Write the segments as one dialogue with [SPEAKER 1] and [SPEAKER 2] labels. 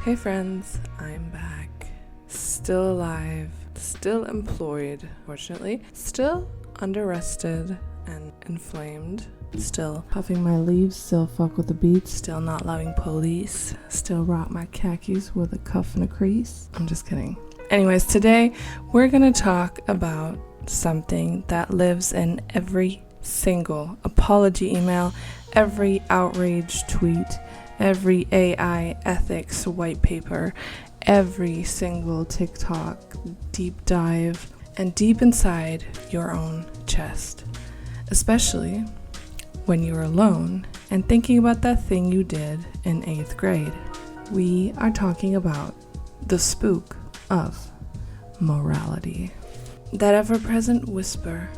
[SPEAKER 1] Hey friends, I'm back. Still alive, still employed, fortunately, still under-rested and inflamed, still puffing my leaves, still fuck with the beats, still not loving police, still rock my khakis with a cuff and a crease. I'm just kidding. Anyways, today we're gonna talk about something that lives in every single apology email, every outrage tweet, every AI ethics white paper, every single TikTok deep dive, and deep inside your own chest. Especially when you're alone and thinking about that thing you did in 8th grade. We are talking about the spook of morality. That ever-present whisper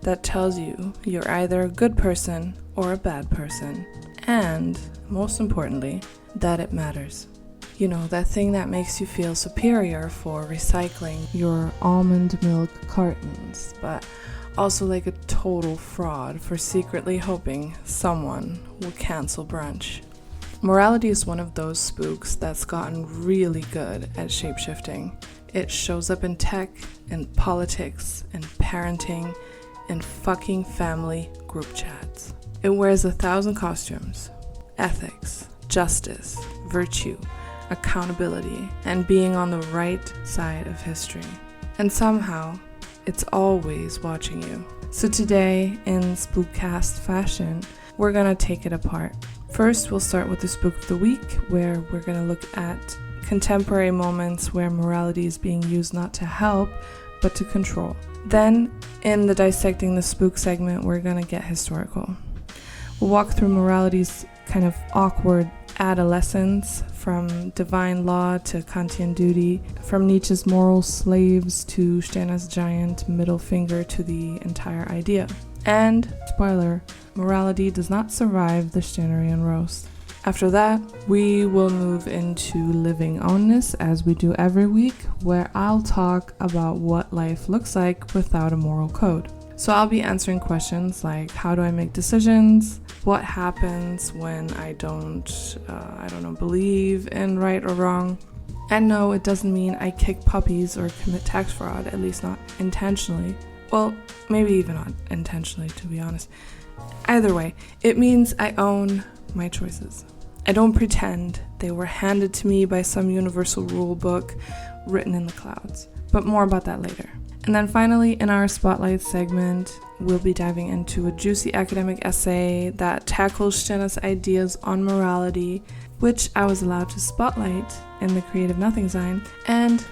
[SPEAKER 1] that tells you you're either a good person or a bad person, and most importantly, that it matters. You know, that thing that makes you feel superior for recycling your almond milk cartons, but also like a total fraud for secretly hoping someone will cancel brunch. Morality is one of those spooks that's gotten really good at shapeshifting. It shows up in tech, in politics, in parenting, in fucking family group chats. It wears 1,000 costumes: ethics, justice, virtue, accountability, and being on the right side of history. And somehow, it's always watching you. So today, in Spookcast fashion, we're gonna take it apart. First, we'll start with the Spook of the Week, where we're gonna look at contemporary moments where morality is being used not to help, but to control. Then, in the Dissecting the Spook segment, we're gonna get historical. We'll walk through morality's kind of awkward adolescence, from divine law to Kantian duty, from Nietzsche's moral slaves to Stana's giant middle finger to the entire idea. And, spoiler, morality does not survive the Stanerian roast. After that, we will move into living Ownness, as we do every week, where I'll talk about what life looks like without a moral code. So I'll be answering questions like, how do I make decisions? What happens when I don't believe in right or wrong? And no, it doesn't mean I kick puppies or commit tax fraud, at least not intentionally. Well, maybe even not intentionally, to be honest. Either way, it means I own my choices. I don't pretend they were handed to me by some universal rule book written in the clouds. But more about that later. And then finally, in our Spotlight segment, we'll be diving into a juicy academic essay that tackles Stana's ideas on morality, which I was allowed to spotlight in the Creative Nothing Sign. And,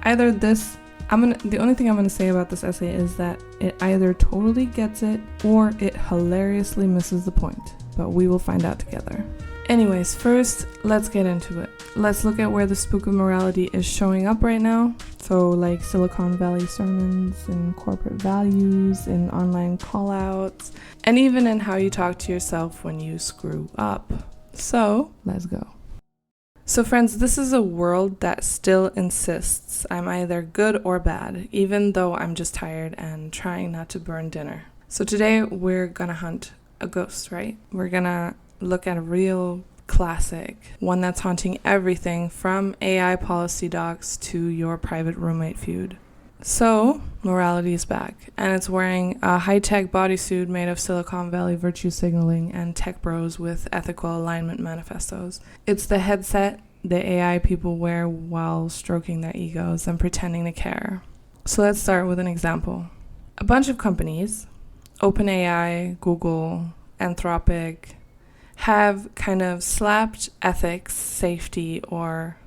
[SPEAKER 1] either this, the only thing I'm gonna say about this essay is that it either totally gets it or it hilariously misses the point. But we will find out together. Anyways, first, let's get into it. Let's look at where the spook of morality is showing up right now. So like Silicon Valley sermons, in corporate values, in online callouts, and even in how you talk to yourself when you screw up. So, let's go. So friends, this is a world that still insists I'm either good or bad, even though I'm just tired and trying not to burn dinner. So today, we're gonna hunt a ghost, right? We're gonna look at a real classic, one that's haunting everything from AI policy docs to your private roommate feud. So, morality is back, and it's wearing a high-tech bodysuit made of Silicon Valley virtue signaling and tech bros with ethical alignment manifestos. It's the headset the AI people wear while stroking their egos and pretending to care. So let's start with an example. A bunch of companies, OpenAI, Google, Anthropic, have kind of slapped ethics, safety, or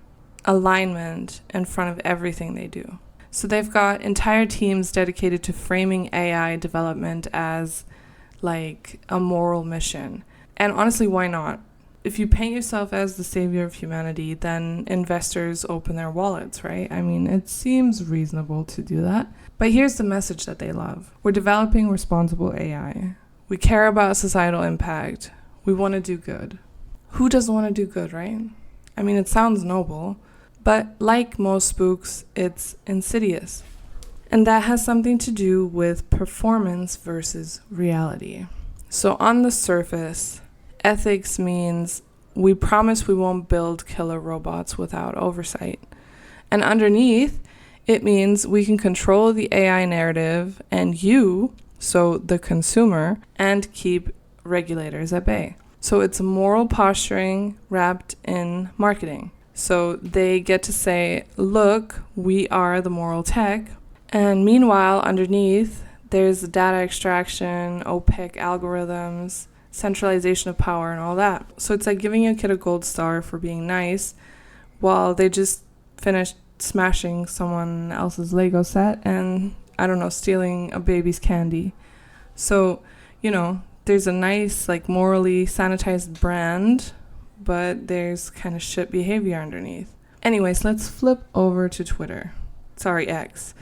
[SPEAKER 1] alignment in front of everything they do. So they've got entire teams dedicated to framing AI development as like a moral mission. And honestly, why not? If you paint yourself as the savior of humanity, then investors open their wallets, right? I mean, it seems reasonable to do that. But here's the message that they love. We're developing responsible AI. We care about societal impact. We want to do good. Who doesn't want to do good, right? I mean, it sounds noble, but like most spooks, it's insidious. And that has something to do with performance versus reality. So on the surface, ethics means we promise we won't build killer robots without oversight. And underneath, it means we can control the AI narrative and you, so the consumer, and keep regulators at bay. So it's moral posturing wrapped in marketing. So they get to say, look, we are the moral tech. And meanwhile, underneath, there's data extraction, opaque algorithms, centralization of power, and all that. So it's like giving a kid a gold star for being nice while they just finished smashing someone else's Lego set and, I don't know, stealing a baby's candy. So, there's a nice, like, morally sanitized brand, but there's kind of shit behavior underneath. Anyways, let's flip over to Twitter. Sorry, X.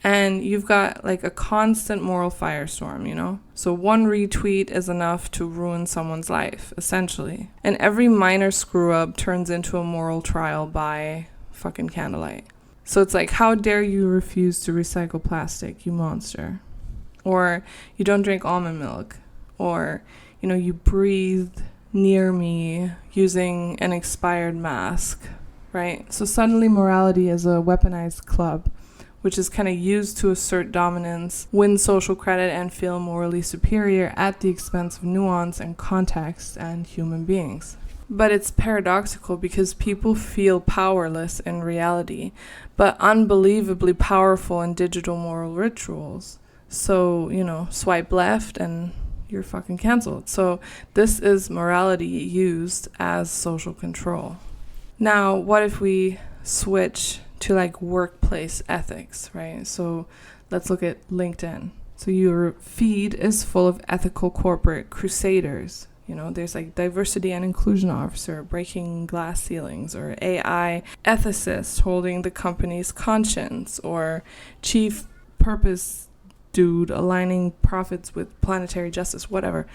[SPEAKER 1] And you've got, like, a constant moral firestorm, So one retweet is enough to ruin someone's life, essentially. And every minor screw-up turns into a moral trial by fucking candlelight. So it's like, how dare you refuse to recycle plastic, you monster? Or you don't drink almond milk. Or, you breathed near me using an expired mask, right? So suddenly morality is a weaponized club, which is kind of used to assert dominance, win social credit, and feel morally superior at the expense of nuance and context and human beings. But it's paradoxical because people feel powerless in reality, but unbelievably powerful in digital moral rituals. So, swipe left and you're fucking canceled. So this is morality used as social control. Now, what if we switch to like workplace ethics, right? So let's look at LinkedIn. So your feed is full of ethical corporate crusaders. There's like diversity and inclusion officer breaking glass ceilings, or AI ethicist holding the company's conscience, or chief purpose dude aligning profits with planetary justice, whatever.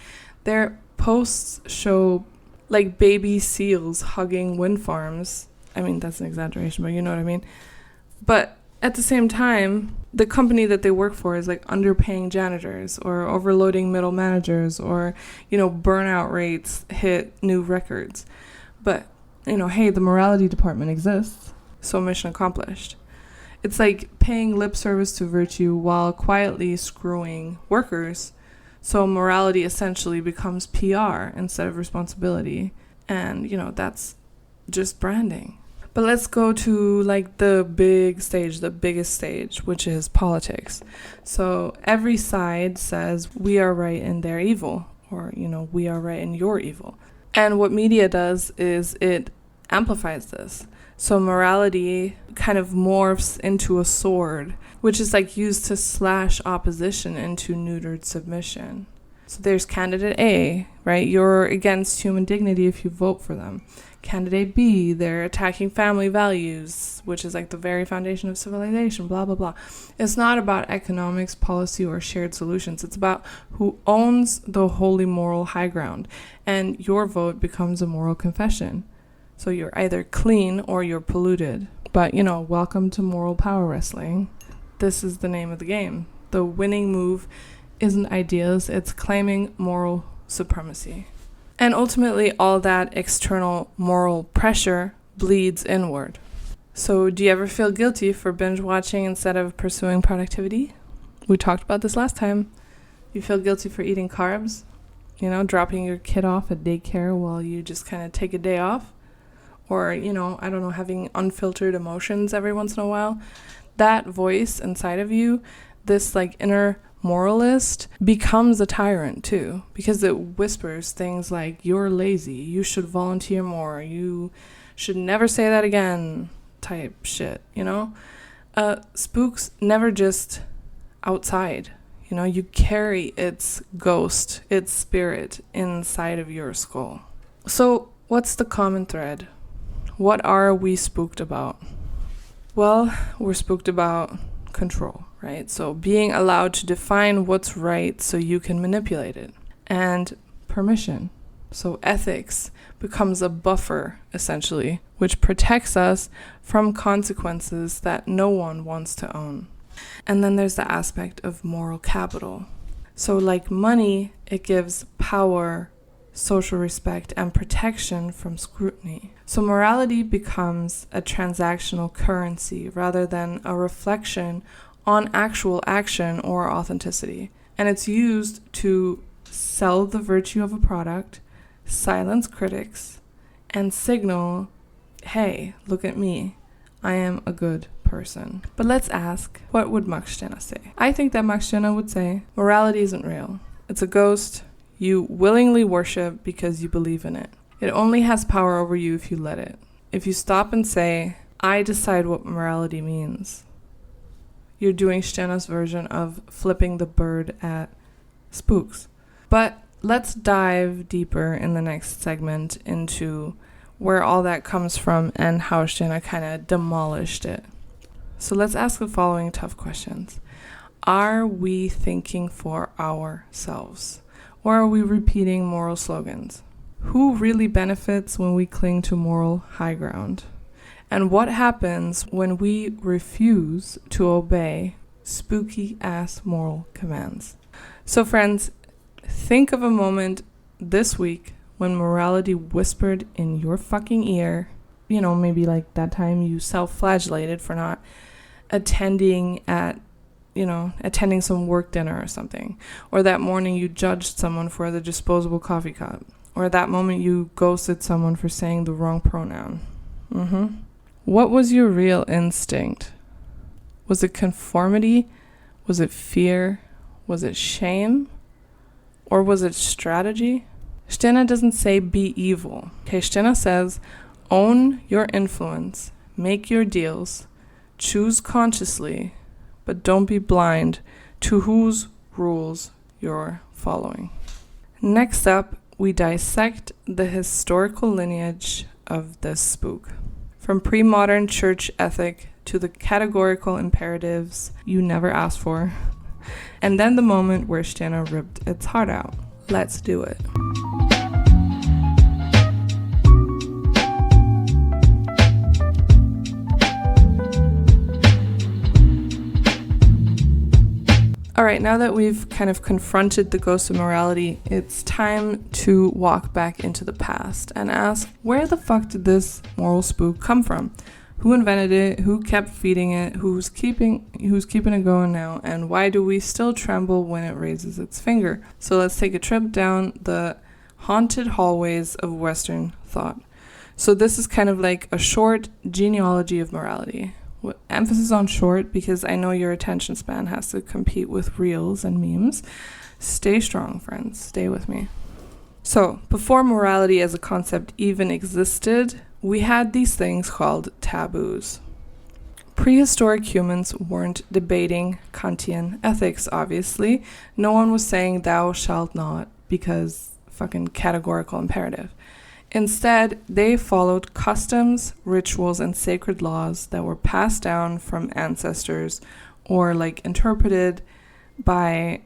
[SPEAKER 1] Their posts show like baby seals hugging wind farms. I mean, that's an exaggeration, but you know what I mean. But at the same time, the company that they work for is like underpaying janitors or overloading middle managers, or, burnout rates hit new records. But, hey, the morality department exists, so mission accomplished. It's like paying lip service to virtue while quietly screwing workers. So morality essentially becomes PR instead of responsibility. And, that's just branding. But let's go to like the biggest stage, which is politics. So every side says we are right and they're evil, or, we are right and you're evil. And what media does is it amplifies this. So morality kind of morphs into a sword, which is like used to slash opposition into neutered submission. So there's candidate A, right? You're against human dignity if you vote for them. Candidate B, they're attacking family values, which is like the very foundation of civilization, blah, blah, blah. It's not about economics, policy, or shared solutions. It's about who owns the holy moral high ground. And your vote becomes a moral confession. So you're either clean or you're polluted. But, welcome to moral power wrestling. This is the name of the game. The winning move isn't ideas, it's claiming moral supremacy. And ultimately, all that external moral pressure bleeds inward. So do you ever feel guilty for binge watching instead of pursuing productivity? We talked about this last time. You feel guilty for eating carbs? Dropping your kid off at daycare while you just kind of take a day off? Or, having unfiltered emotions every once in a while? That voice inside of you, this like inner moralist, becomes a tyrant too, because it whispers things like, you're lazy, you should volunteer more, you should never say that again, type shit, Spook's never just outside, you carry its ghost, its spirit inside of your skull. So what's the common thread? What are we spooked about? Well, we're spooked about control, right? So being allowed to define what's right so you can manipulate it. And permission. So ethics becomes a buffer, essentially, which protects us from consequences that no one wants to own. And then there's the aspect of moral capital. So like money, it gives power, social respect, and protection from scrutiny. So morality becomes a transactional currency rather than a reflection on actual action or authenticity. And it's used to sell the virtue of a product, silence critics, and signal, hey, look at me, I am a good person. But let's ask, what would Makshtina say? I think that Makshtina would say, morality isn't real. It's a ghost you willingly worship because you believe in it. It only has power over you if you let it. If you stop and say, I decide what morality means, you're doing Stina's version of flipping the bird at Spooks. But let's dive deeper in the next segment into where all that comes from and how Stina kind of demolished it. So let's ask the following tough questions. Are we thinking for ourselves? Or are we repeating moral slogans? Who really benefits when we cling to moral high ground? And what happens when we refuse to obey spooky-ass moral commands? So friends, think of a moment this week when morality whispered in your fucking ear, maybe like that time you self-flagellated for not attending some work dinner or something, or that morning you judged someone for the disposable coffee cup, or that moment you ghosted someone for saying the wrong pronoun. What was your real instinct? Was it conformity? Was it fear? Was it shame? Or was it strategy? Stina doesn't say be evil. Okay, Stina says own your influence, make your deals, choose consciously, but don't be blind to whose rules you're following. Next up, we dissect the historical lineage of this spook. From pre-modern church ethic to the categorical imperatives you never asked for, and then the moment where Stina ripped its heart out. Let's do it. Alright, now that we've kind of confronted the ghost of morality, it's time to walk back into the past and ask, where the fuck did this moral spook come from? Who invented it? Who kept feeding it? Who's keeping it going now? And why do we still tremble when it raises its finger? So let's take a trip down the haunted hallways of Western thought. So this is kind of like a short genealogy of morality. Emphasis on short because I know your attention span has to compete with reels and memes. Stay strong, friends. Stay with me. So, before morality as a concept even existed, we had these things called taboos. Prehistoric humans weren't debating Kantian ethics, obviously. No one was saying thou shalt not because fucking categorical imperative. Instead, they followed customs, rituals, and sacred laws that were passed down from ancestors or interpreted by,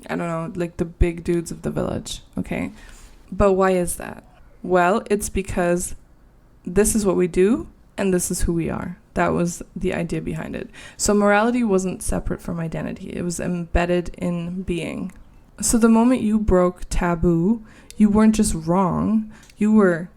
[SPEAKER 1] the big dudes of the village, okay? But why is that? Well, it's because this is what we do and this is who we are. That was the idea behind it. So morality wasn't separate from identity. It was embedded in being. So the moment you broke taboo, you weren't just wrong, you were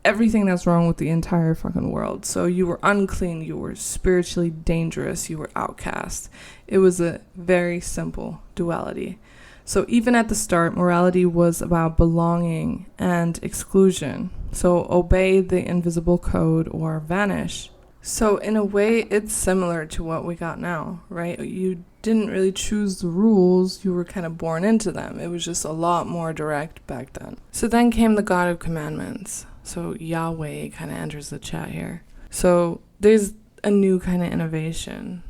[SPEAKER 1] everything that's wrong with the entire fucking world. So you were unclean, you were spiritually dangerous, you were outcast. It was a very simple duality. So even at the start, morality was about belonging and exclusion. So obey the invisible code or vanish. So in a way, it's similar to what we got now, right? You didn't really choose the rules, you were kind of born into them. It was just a lot more direct back then. So then came the God of Commandments. So Yahweh kind of enters the chat here. So there's a new kind of innovation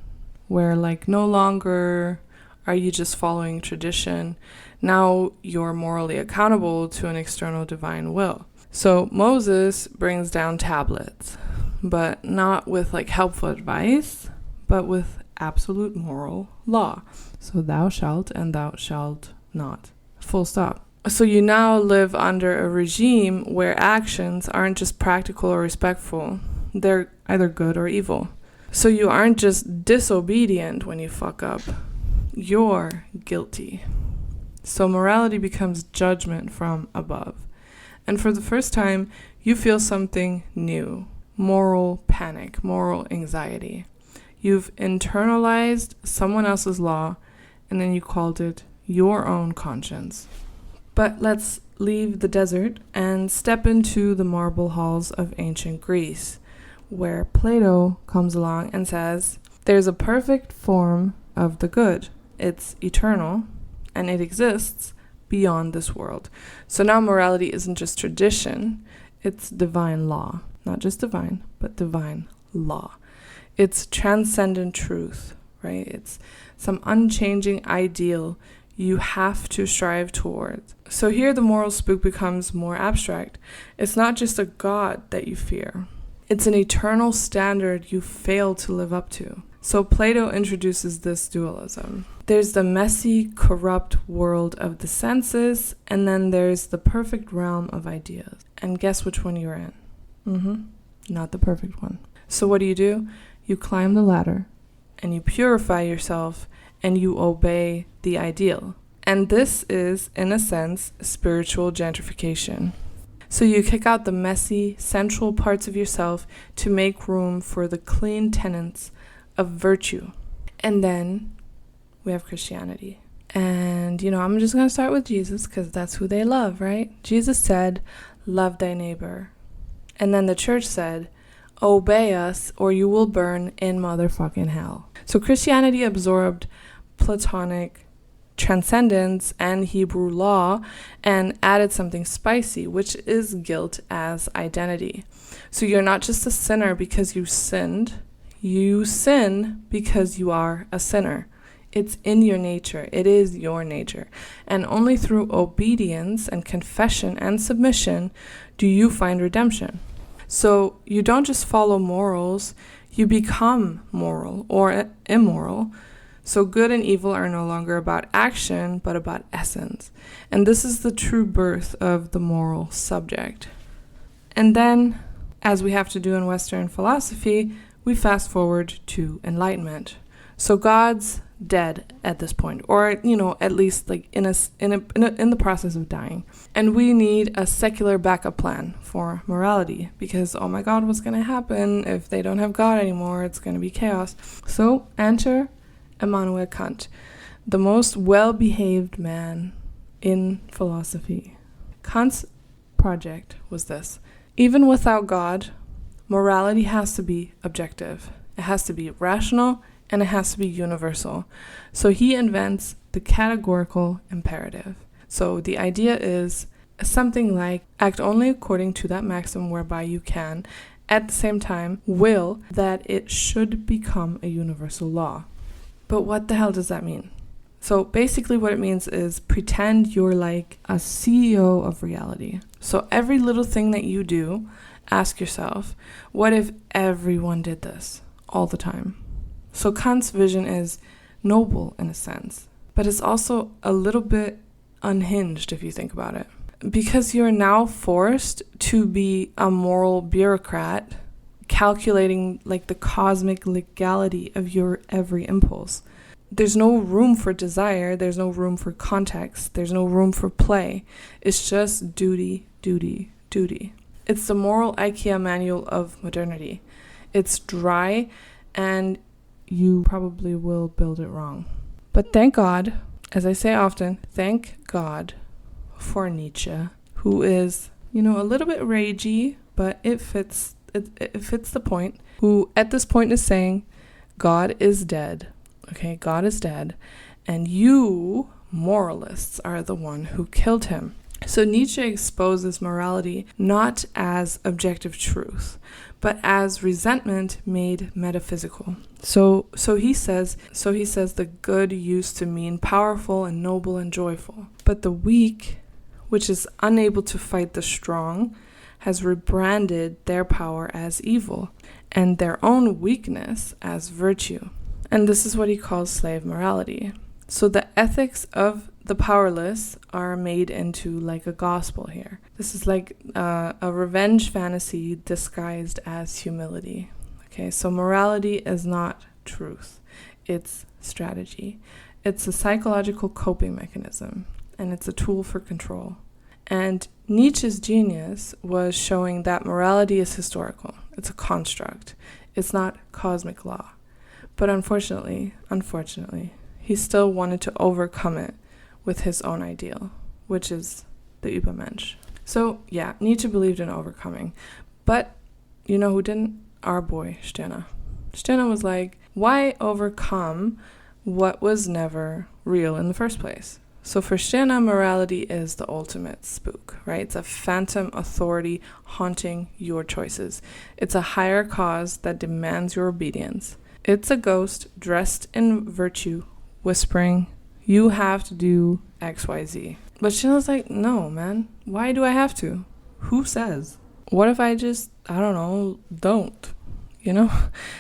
[SPEAKER 1] where no longer are you just following tradition. Now you're morally accountable to an external divine will. So Moses brings down tablets, but not with helpful advice, but with absolute moral law. So thou shalt and thou shalt not. Full stop. So you now live under a regime where actions aren't just practical or respectful. They're either good or evil. So you aren't just disobedient when you fuck up. You're guilty. So morality becomes judgment from above. And for the first time, you feel something new. Moral panic, moral anxiety. You've internalized someone else's law, and then you called it your own conscience. But let's leave the desert and step into the marble halls of ancient Greece, where Plato comes along and says, there's a perfect form of the good. It's eternal, and it exists beyond this world. So now morality isn't just tradition, it's divine law. Not just divine, but divine law. It's transcendent truth, right? It's some unchanging ideal you have to strive towards. So here the moral spook becomes more abstract. It's not just a god that you fear. It's an eternal standard you fail to live up to. So Plato introduces this dualism. There's the messy, corrupt world of the senses, and then there's the perfect realm of ideas. And guess which one you're in? Not the perfect one. So what do? You climb the ladder, and you purify yourself, and you obey the ideal. And this is, in a sense, spiritual gentrification. So you kick out the messy, sensual parts of yourself to make room for the clean tenets of virtue. And then we have Christianity. And, I'm just going to start with Jesus because that's who they love, right? Jesus said, love thy neighbor. And then the church said, obey us or you will burn in motherfucking hell. So Christianity absorbed Platonic transcendence and Hebrew law and added something spicy, which is guilt as identity. So you're not just a sinner because you sinned. You sin because you are a sinner. It's in your nature. It is your nature. And only through obedience and confession and submission do you find redemption. So you don't just follow morals, you become moral or immoral. So good and evil are no longer about action, but about essence. And this is the true birth of the moral subject. And then, as we have to do in Western philosophy, we fast forward to enlightenment. So God's dead at this point, or at least like in the process of dying, and we need a secular backup plan for morality because oh my God, what's gonna happen if they don't have God anymore? It's gonna be chaos. So enter Immanuel Kant, the most well-behaved man in philosophy. Kant's project was this: even without God, morality has to be objective. It has to be rational. And it has to be universal. So he invents the categorical imperative. So the idea is something like act only according to that maxim whereby you can, at the same time, will that it should become a universal law. But what the hell does that mean? So basically what it means is pretend you're like a CEO of reality. So every little thing that you do, ask yourself, what if everyone did this all the time? So Kant's vision is noble in a sense, but it's also a little bit unhinged if you think about it. Because you're now forced to be a moral bureaucrat, calculating like the cosmic legality of your every impulse. There's no room for desire, there's no room for context, there's no room for play. It's just duty, duty, duty. It's the moral IKEA manual of modernity. It's dry and you probably will build it wrong. But thank God, as I say often, thank God for Nietzsche, who is, a little bit ragey, but it fits the point, who at this point is saying, God is dead. Okay, God is dead. And you, moralists, are the one who killed him. So Nietzsche exposes morality not as objective truth, but as resentment made metaphysical. So he says the good used to mean powerful and noble and joyful, but the weak, which is unable to fight the strong, has rebranded their power as evil and their own weakness as virtue. And this is what he calls slave morality. So the ethics of the powerless are made into like a gospel here. This is like a revenge fantasy disguised as humility. Okay, so morality is not truth. It's strategy. It's a psychological coping mechanism. and it's a tool for control. And Nietzsche's genius was showing that morality is historical. It's a construct. It's not cosmic law. But unfortunately, he still wanted to overcome it with his own ideal, which is the Übermensch. So yeah, Nietzsche believed in overcoming. But you know who didn't? Our boy, Stirner. Stirner was like, why overcome what was never real in the first place? So for Stirner, morality is the ultimate spook, right? It's a phantom authority haunting your choices. It's a higher cause that demands your obedience. It's a ghost dressed in virtue, whispering, you have to do X, Y, Z. But Stirner's like, no, man. Why do I have to? Who says? What if I just, don't? You know?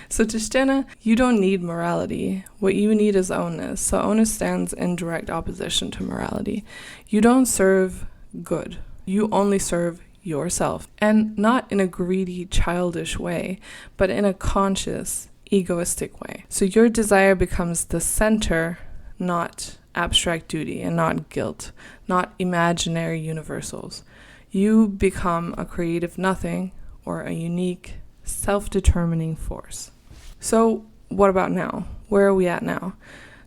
[SPEAKER 1] So to Stirner, you don't need morality. What you need is ownness. So ownness stands in direct opposition to morality. You don't serve good. You only serve yourself. And not in a greedy, childish way, but in a conscious, egoistic way. So your desire becomes the center, not abstract duty and not guilt, not imaginary universals. You become a creative nothing or a unique, self-determining force. So what about now? Where are we at now?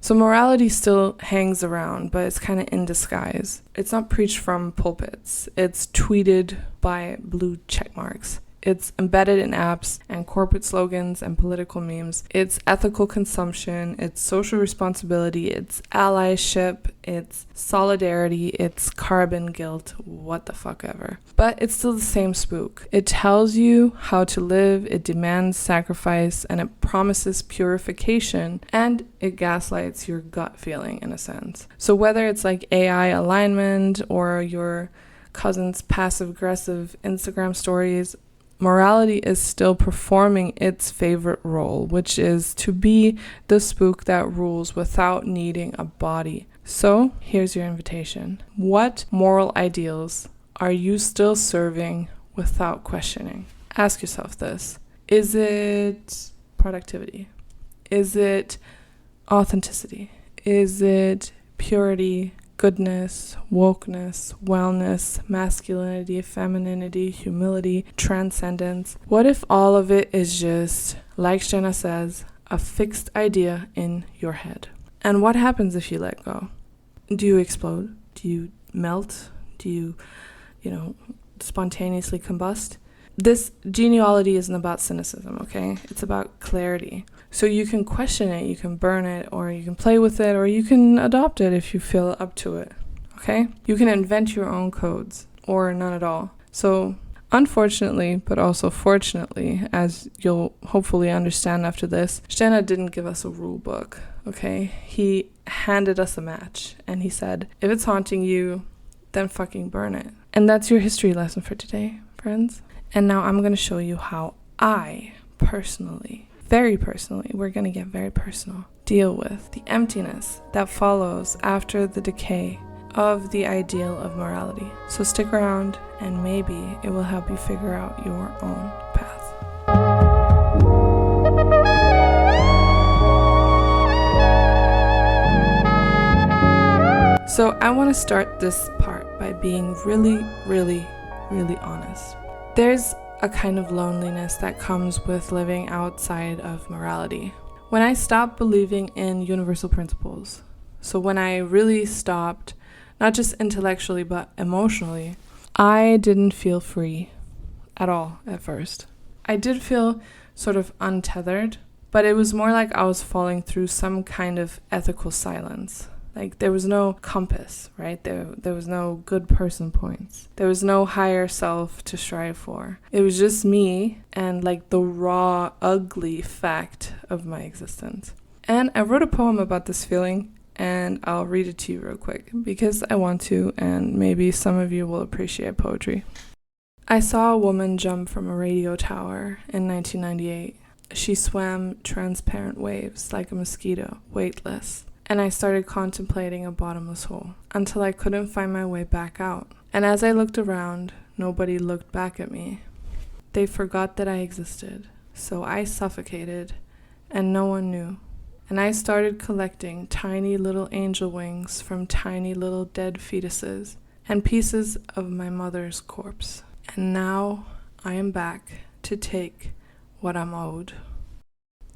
[SPEAKER 1] So morality still hangs around, but it's kind of in disguise. It's not preached from pulpits. It's tweeted by blue check marks. It's embedded in apps and corporate slogans and political memes. It's ethical consumption. It's social responsibility. It's allyship. It's solidarity. It's carbon guilt. What the fuck ever. But it's still the same spook. It tells you how to live. It demands sacrifice. And it promises purification. And it gaslights your gut feeling in a sense. So whether it's like AI alignment or your cousin's passive-aggressive Instagram stories, morality is still performing its favorite role, which is to be the spook that rules without needing a body. So here's your invitation. What moral ideals are you still serving without questioning? Ask yourself this. Is it productivity? Is it authenticity? Is it purity, goodness, wokeness, wellness, masculinity, femininity, humility, transcendence? What if all of it is just, like Stirner says, a fixed idea in your head? And what happens if you let go? Do you explode? Do you melt? Do you, spontaneously combust? This genealogy isn't about cynicism, okay? It's about clarity. So you can question it, you can burn it, or you can play with it, or you can adopt it if you feel up to it, okay? You can invent your own codes, or none at all. So unfortunately, but also fortunately, as you'll hopefully understand after this, Stirner didn't give us a rule book, okay? He handed us a match, and he said, if it's haunting you, then fucking burn it. And that's your history lesson for today, friends. And now I'm going to show you how I personally, very personally, we're going to get very personal, deal with the emptiness that follows after the decay of the ideal of morality. So stick around and maybe it will help you figure out your own path. So I want to start this part by being really, really, really honest. There's a kind of loneliness that comes with living outside of morality. When I stopped believing in universal principles, so when I really stopped, not just intellectually but emotionally, I didn't feel free at all at first. I did feel sort of untethered, but it was more like I was falling through some kind of ethical silence. Like there was no compass, right? There was no good person points. There was no higher self to strive for. It was just me and like the raw, ugly fact of my existence. And I wrote a poem about this feeling and I'll read it to you real quick because I want to, and maybe some of you will appreciate poetry. I saw a woman jump from a radio tower in 1998. She swam transparent waves like a mosquito, weightless. And I started contemplating a bottomless hole until I couldn't find my way back out. And as I looked around, nobody looked back at me. They forgot that I existed. So I suffocated, and no one knew. and I started collecting tiny little angel wings from tiny little dead fetuses and pieces of my mother's corpse. And now I am back to take what I'm owed.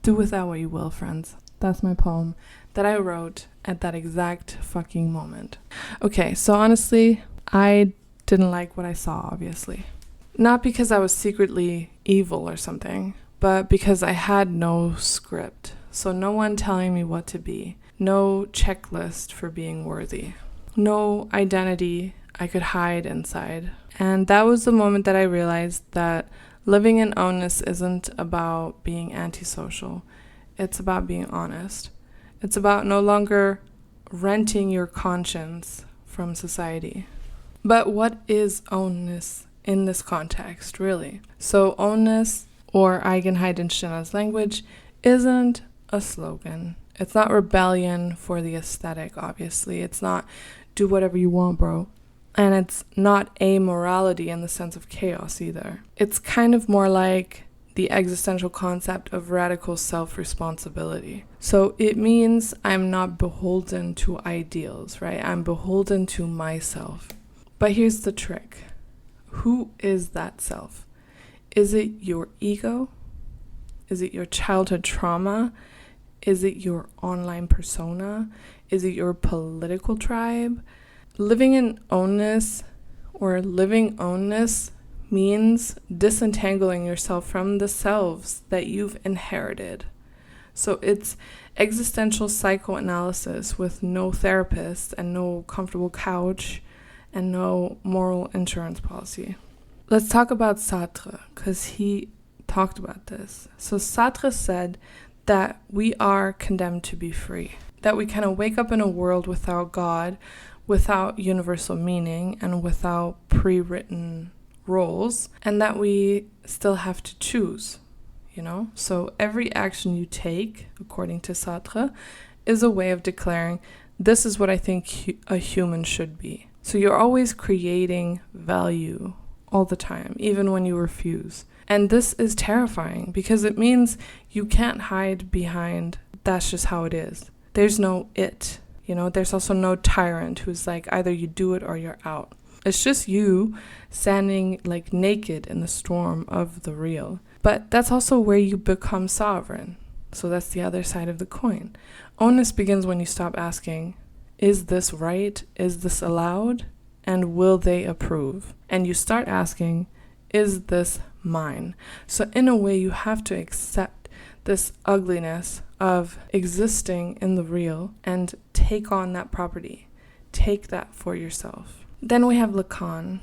[SPEAKER 1] Do with that what you will, friends. That's my poem that I wrote at that exact fucking moment. Okay, so honestly, I didn't like what I saw, obviously. Not because I was secretly evil or something, but because I had no script. So no one telling me what to be. No checklist for being worthy. No identity I could hide inside. And that was the moment that I realized that living in ownness isn't about being antisocial. It's about being honest. It's about no longer renting your conscience from society. But what is ownness in this context, really? So ownness, or Eigenheitenstehner's language, isn't a slogan. It's not rebellion for the aesthetic, obviously. It's not do whatever you want, bro. And it's not amorality in the sense of chaos either. It's kind of more like the existential concept of radical self-responsibility. So it means I'm not beholden to ideals, right? I'm beholden to myself. But here's the trick. Who is that self? Is it your ego? Is it your childhood trauma? Is it your online persona? Is it your political tribe? Living in ownness or living ownness means disentangling yourself from the selves that you've inherited. So it's existential psychoanalysis with no therapist and no comfortable couch and no moral insurance policy. Let's talk about Sartre, because he talked about this. So Sartre said that we are condemned to be free, that we kind of wake up in a world without God, without universal meaning, and without pre-written roles, and that we still have to choose, So every action you take, according to Sartre, is a way of declaring, this is what I think a human should be. So you're always creating value all the time, even when you refuse. And this is terrifying because it means you can't hide behind, that's just how it is. There's no it, there's also no tyrant who's like, either you do it or you're out. It's just you standing like naked in the storm of the real. But that's also where you become sovereign. So that's the other side of the coin. Ownness begins when you stop asking, is this right? Is this allowed? And will they approve? And you start asking, is this mine? So in a way, you have to accept this ugliness of existing in the real and take on that property. Take that for yourself. Then we have Lacan.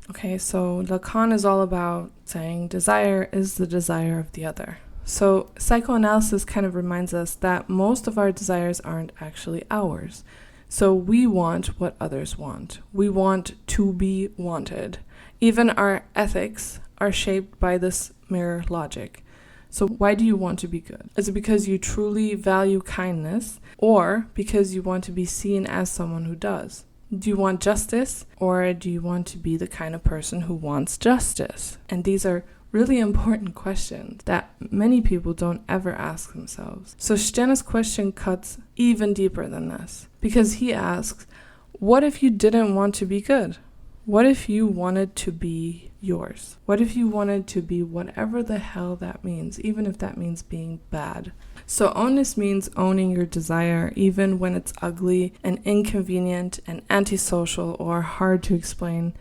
[SPEAKER 1] Okay, so Lacan is all about saying desire is the desire of the other. So psychoanalysis kind of reminds us that most of our desires aren't actually ours. So we want what others want. We want to be wanted. Even our ethics are shaped by this mirror logic. So why do you want to be good? Is it because you truly value kindness, or because you want to be seen as someone who does? Do you want justice, or do you want to be the kind of person who wants justice? And these are really important questions that many people don't ever ask themselves. So Stehner's question cuts even deeper than this, because he asks, what if you didn't want to be good? What if you wanted to be yours? What if you wanted to be whatever the hell that means, even if that means being bad? So ownness means owning your desire, even when it's ugly and inconvenient and antisocial or hard to explain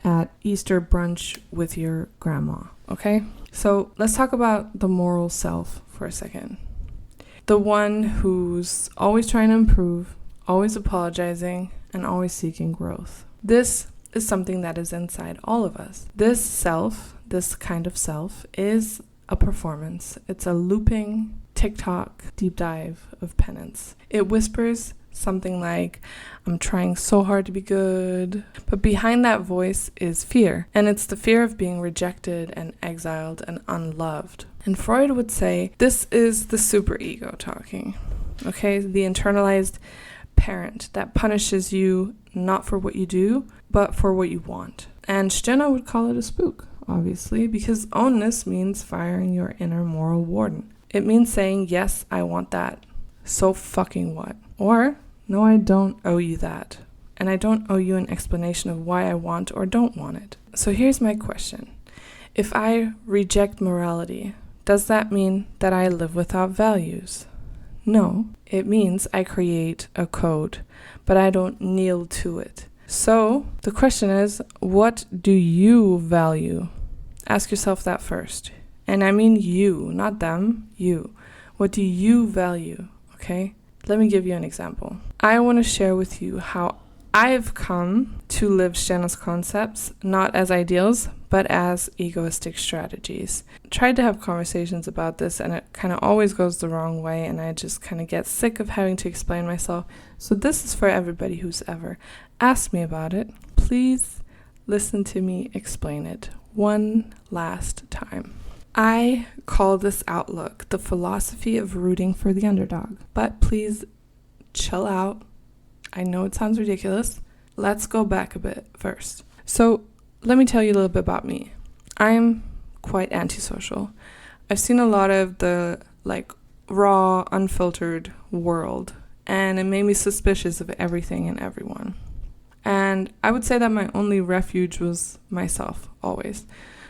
[SPEAKER 1] at Easter brunch with your grandma, okay? So let's talk about the moral self for a second. The one who's always trying to improve, always apologizing, and always seeking growth. This is something that is inside all of us. This self, this kind of self, is a performance. It's a looping TikTok deep dive of penance. It whispers something like, I'm trying so hard to be good. But behind that voice is fear. And it's the fear of being rejected and exiled and unloved. And Freud would say, this is the superego talking. Okay, the internalized parent that punishes you not for what you do, but for what you want. And Stehner would call it a spook, obviously, because ownness means firing your inner moral warden. It means saying, yes, I want that. So fucking what? Or, no, I don't owe you that. And I don't owe you an explanation of why I want or don't want it. So here's my question. If I reject morality, does that mean that I live without values? No, it means I create a code, but I don't kneel to it. So the question is, what do you value? Ask yourself that first. And I mean you, not them, you. What do you value? Okay? Let me give you an example. I want to share with you how I've come to live Stjärna's concepts, not as ideals, but as egoistic strategies. Tried to have conversations about this, and it kind of always goes the wrong way, and I just kind of get sick of having to explain myself. So this is for everybody who's ever asked me about it. Please listen to me explain it one last time. I call this outlook the philosophy of rooting for the underdog. But please chill out. I know it sounds ridiculous. Let's go back a bit first. So let me tell you a little bit about me. I'm quite antisocial. I've seen a lot of the raw, unfiltered world, and it made me suspicious of everything and everyone. And I would say that my only refuge was myself, always.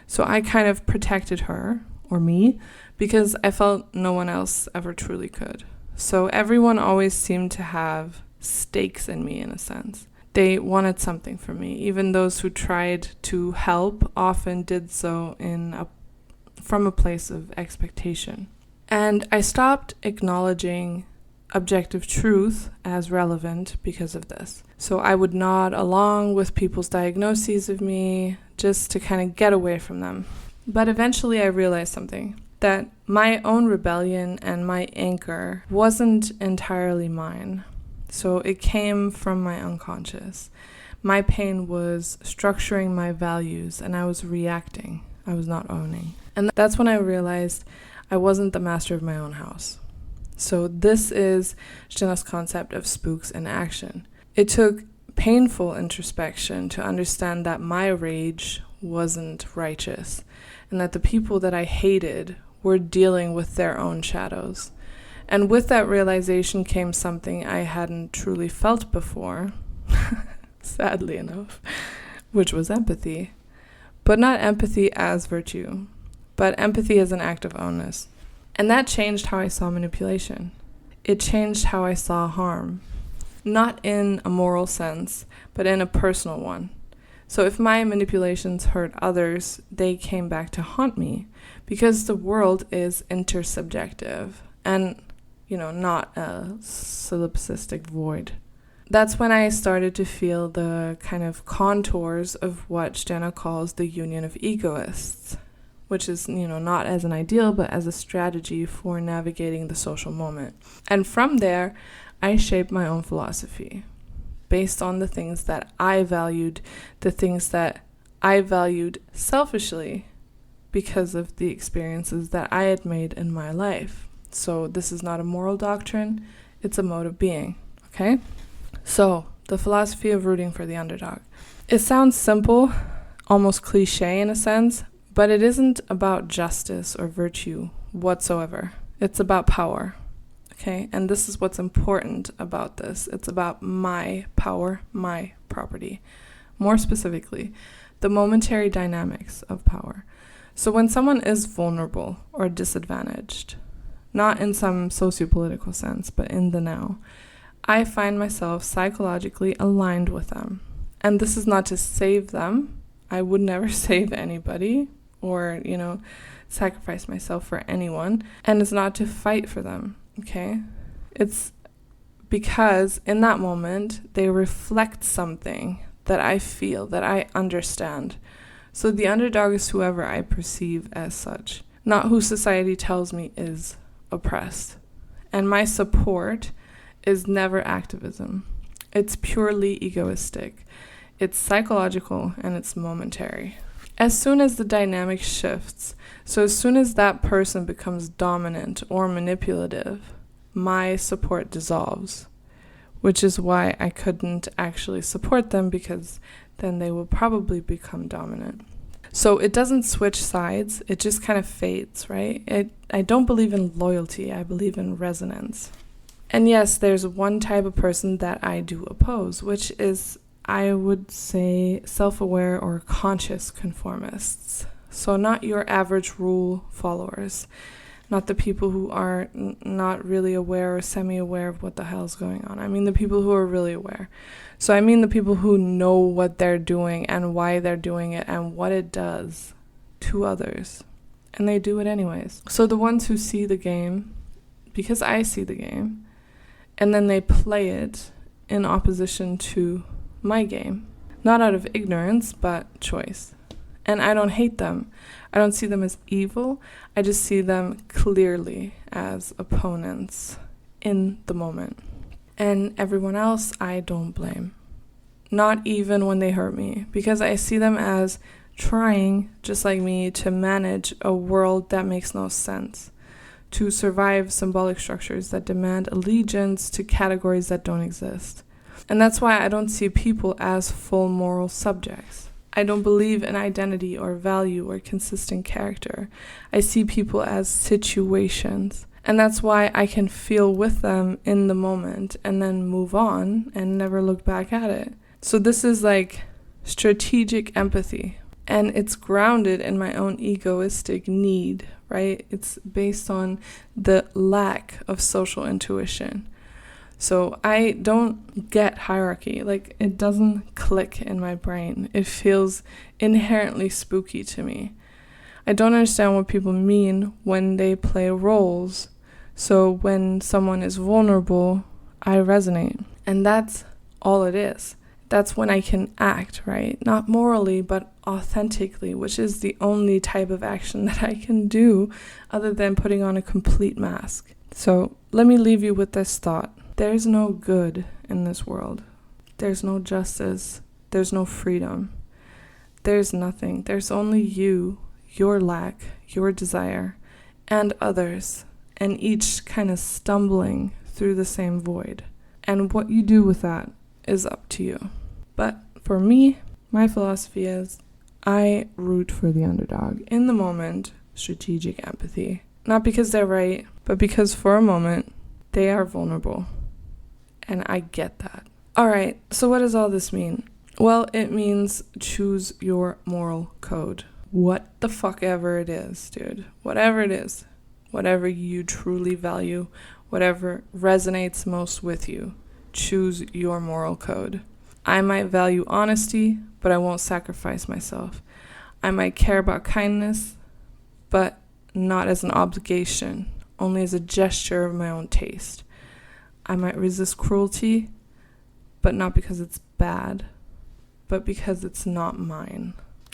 [SPEAKER 1] So I kind of protected her, or me, because I felt no one else ever truly could. So everyone always seemed to have stakes in me, in a sense. They wanted something from me. Even those who tried to help often did so from a place of expectation. And I stopped acknowledging objective truth as relevant because of this. So I would nod along with people's diagnoses of me just to kind of get away from them. But eventually I realized something, that my own rebellion and my anchor wasn't entirely mine. So it came from my unconscious. My pain was structuring my values, and I was reacting. I was not owning. And that's when I realized I wasn't the master of my own house. So this is Stjärna's concept of spooks in action. It took painful introspection to understand that my rage wasn't righteous, and that the people that I hated were dealing with their own shadows. And with that realization came something I hadn't truly felt before, sadly enough, which was empathy. But not empathy as virtue, but empathy as an act of ownness. And that changed how I saw manipulation. It changed how I saw harm. Not in a moral sense, but in a personal one. So if my manipulations hurt others, they came back to haunt me, because the world is intersubjective and, not a solipsistic void. That's when I started to feel the kind of contours of what Stjärna calls the union of egoists, which is, not as an ideal, but as a strategy for navigating the social moment. And from there, I shaped my own philosophy based on the things that I valued, the things that I valued selfishly because of the experiences that I had made in my life. So this is not a moral doctrine, it's a mode of being, okay? So, the philosophy of rooting for the underdog. It sounds simple, almost cliche in a sense, but it isn't about justice or virtue whatsoever. It's about power, okay? And this is what's important about this. It's about my power, my property. More specifically, the momentary dynamics of power. So when someone is vulnerable or disadvantaged, not in some sociopolitical sense, but in the now, I find myself psychologically aligned with them. And this is not to save them. I would never save anybody or, sacrifice myself for anyone. And it's not to fight for them, okay? It's because in that moment, they reflect something that I feel, that I understand. So the underdog is whoever I perceive as such, not who society tells me is oppressed. And my support is never activism. It's purely egoistic. It's psychological and it's momentary. As soon as the dynamic shifts, so as soon as that person becomes dominant or manipulative, my support dissolves, which is why I couldn't actually support them, because then they will probably become dominant. So it doesn't switch sides, it just kind of fades, right? I don't believe in loyalty, I believe in resonance. And yes, there's one type of person that I do oppose, which is, I would say, self-aware or conscious conformists. So not your average rule followers, not the people who are not really aware or semi-aware of what the hell is going on. I mean the people who are really aware. So I mean the people who know what they're doing and why they're doing it and what it does to others. And they do it anyways. So the ones who see the game, because I see the game, and then they play it in opposition to my game. Not out of ignorance, but choice. And I don't hate them. I don't see them as evil. I just see them clearly as opponents in the moment. And everyone else, I don't blame. Not even when they hurt me, because I see them as trying, just like me, to manage a world that makes no sense, to survive symbolic structures that demand allegiance to categories that don't exist. And that's why I don't see people as full moral subjects. I don't believe in identity or value or consistent character. I see people as situations. And that's why I can feel with them in the moment and then move on and never look back at it. So this is like strategic empathy. And it's grounded in my own egoistic need, right? It's based on the lack of social intuition. So I don't get hierarchy. Like, it doesn't click in my brain. It feels inherently spooky to me. I don't understand what people mean when they play roles. So when someone is vulnerable, I resonate. And that's all it is. That's when I can act, right? Not morally, but authentically, which is the only type of action that I can do other than putting on a complete mask. So let me leave you with this thought. There's no good in this world. There's no justice. There's no freedom. There's nothing. There's only you, your lack, your desire, and others, and each kind of stumbling through the same void. And what you do with that is up to you. But for me, my philosophy is I root for the underdog. In the moment, strategic empathy. Not because they're right, but because for a moment, they are vulnerable. And I get that. Alright, so what does all this mean? Well, it means choose your moral code. What the fuck ever it is, dude. Whatever it is. Whatever you truly value. Whatever resonates most with you. Choose your moral code. I might value honesty, but I won't sacrifice myself. I might care about kindness, but not as an obligation, only as a gesture of my own taste. I might resist cruelty, but not because it's bad, but because it's not mine.